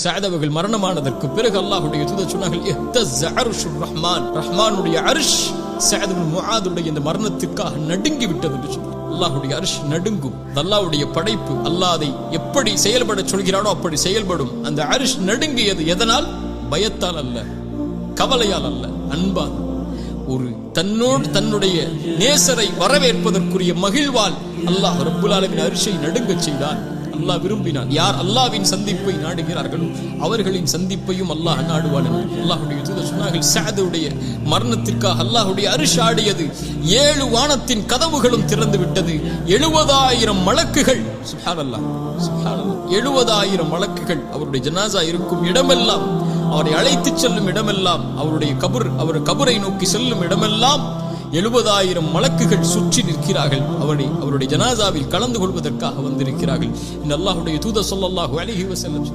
சஅத் அவர்கள் மரணமானதற்கு பிறகு அல்லாஹ்வுடைய தூதர் சொன்னார்கள் இஹ்தஸ்ஸ அர்ஷுர் ரஹ்மான், ரஹ்மானுடைய அர்ஷ் சஅத் இப்னு முஆதுடைய இந்த மரணத்துக்காக நடுங்கி விட்டது என்று சொன்னார். அல்லாஹ்வுடைய அர்ஷ் நடுங்கும். அல்லாஹ்வுடைய படைப்பு. அல்லாஹ் அதை எப்படி செயல்பட சொல்கிறானோ அப்படி செயல்படும். அந்த அர்ஷ் நடுங்கியது எதனால்? பயத்தால் அல்ல, கவலையால் அல்ல, அன்பால். ஒரு தன்னோடு தன்னுடைய நேசரை வரவேற்பதற்குரிய மகிழ்வால் அல்லாஹ் ரப்புல் ஆலமீன் அர்ஷை நடுங்கச் செய்தான். அல்லாஹ் விரும்பினான். யார் அல்லாஹ்வின் சந்திப்பை நாடுகிறார்களோ அவர்களின் சந்திப்பையும் அல்லாஹ் நாடுவான் என்று அல்லாஹ்வுடைய தூதர் சொன்னார்கள். சஅதுடைய மரணத்திற்காக அல்லாஹ்வுடைய அர்ஷ் ஆடியது. 7 வானத்தின் கதவுகளும் திறந்து விட்டது. 70,000 மலக்குகள், சுப்ஹானல்லாஹ் சுப்ஹானல்லாஹ், 70,000 மலக்குகள் அவருடைய ஜனாஸா இருக்கும் இடமெல்லாம், அவரை அழைத்துச் செல்லும் இடமெல்லாம், அவர் கபரை நோக்கி செல்லும் இடமெல்லாம் 70,000 மலக்குகள் சுற்றி நிற்கிறார்கள். அவருடைய ஜனாசாவில் கலந்து கொள்வதற்காக வந்திருக்கிறார்கள். இந்த அல்லாஹ்வுடைய தூதர் ஸல்லல்லாஹு அலைஹி வஸல்லம்